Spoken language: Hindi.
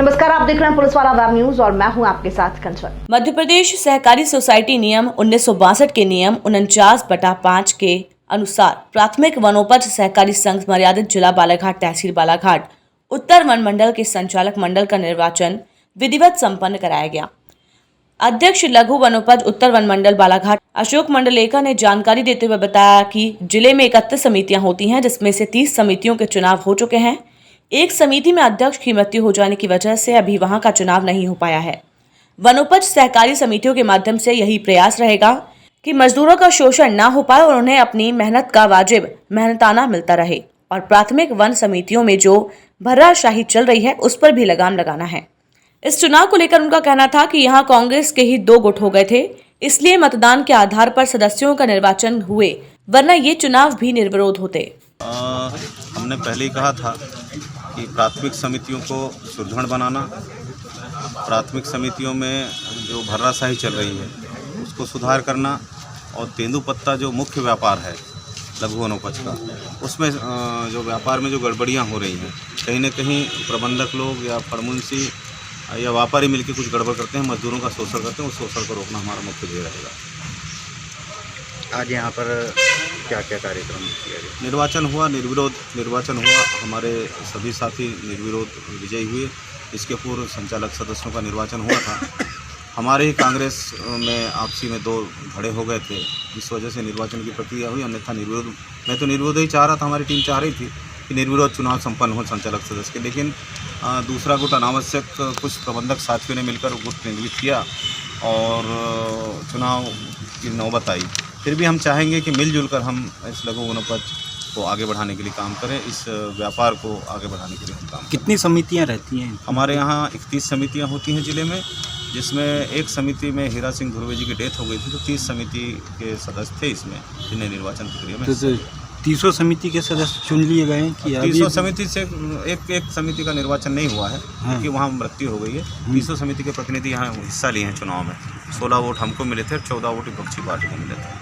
नमस्कार, आप देख रहे हैं पुलिस वाला वेब न्यूज और मैं हूं आपके साथ कंचन। मध्य प्रदेश सहकारी सोसाइटी नियम 1962 के नियम 49/5 के अनुसार प्राथमिक वनोपज सहकारी संघ मर्यादित जिला बालाघाट तहसील बालाघाट उत्तर वन मंडल के संचालक मंडल का निर्वाचन विधिवत संपन्न कराया गया। अध्यक्ष लघु वनोपज उत्तर वन मंडल बालाघाट अशोक मंडलेकर ने जानकारी देते हुए बताया कि जिले में 31 समितियां होती हैं, जिसमें से 30 समितियों के चुनाव हो चुके हैं। एक समिति में अध्यक्ष की मृत्यु हो जाने की वजह से अभी वहां का चुनाव नहीं हो पाया है। वनोपज सहकारी समितियों के माध्यम से यही प्रयास रहेगा कि मजदूरों का शोषण ना हो पाए और उन्हें अपनी मेहनत का वाजिब मेहनताना मिलता रहे। और प्राथमिक वन समितियों में जो भर्राशाही चल रही है उस पर भी लगाम लगाना है। इस चुनाव को लेकर उनका कहना था कि यहाँ कांग्रेस के ही 2 गुट हो गए थे, इसलिए मतदान के आधार पर सदस्यों का निर्वाचन हुए, वरना ये चुनाव भी निर्विरोध होते। हमने पहले ही कहा था कि प्राथमिक समितियों को सुदृढ़ बनाना, प्राथमिक समितियों में जो भर्राशाही चल रही है उसको सुधार करना, और तेंदुपत्ता जो मुख्य व्यापार है लघु वनोपज का, उसमें जो व्यापार में जो गड़बड़ियाँ हो रही हैं, कहीं न कहीं प्रबंधक लोग या फड़मुंशी या व्यापारी मिलकर कुछ गड़बड़ करते हैं, मजदूरों का शोषण करते हैं, उस शोषण को रोकना हमारा मुख्य ध्येय रहेगा। आज यहाँ पर क्या क्या कार्यक्रम किया गया? निर्वाचन हुआ, निर्विरोध निर्वाचन हुआ, हमारे सभी साथी निर्विरोध विजयी हुए। इसके पूर्व संचालक सदस्यों का निर्वाचन हुआ था। हमारे ही कांग्रेस में आपसी में 2 धड़े हो गए थे, इस वजह से निर्वाचन की प्रक्रिया हुई, अन्यथा निर्विरोध, मैं तो निर्विरोध ही चाह रहा था, हमारी टीम चाह रही थी कि निर्विरोध चुनाव संपन्न हो संचालक सदस्य के, लेकिन दूसरा गुट अनावश्यक कुछ प्रबंधक साथियों ने मिलकर गुट निगलित किया और चुनाव की नौबत आई। फिर भी हम चाहेंगे कि मिलजुल कर हम इस लघु वनोपज को आगे बढ़ाने के लिए काम करें, इस व्यापार को आगे बढ़ाने के लिए हम काम करें। कितनी समितियाँ रहती हैं? हमारे यहाँ 31 समितियाँ होती हैं जिले में, जिसमें एक समिति में हीरा सिंह धुर्वे जी की डेथ हो गई थी, तो 30 समिति के सदस्य थे इसमें, जिन्हें निर्वाचन प्रक्रिया में तो 30 समिति के सदस्य चुन लिए गए हैं कि 30 समिति से एक समिति का निर्वाचन नहीं हुआ है, क्योंकि वहाँ मृत्यु हो गई है। 30 समिति के प्रतिनिधि यहाँ हिस्सा लिए हैं चुनाव में। 16 वोट हमको मिले थे, 14 वोट विपक्षी पार्टी को मिले थे।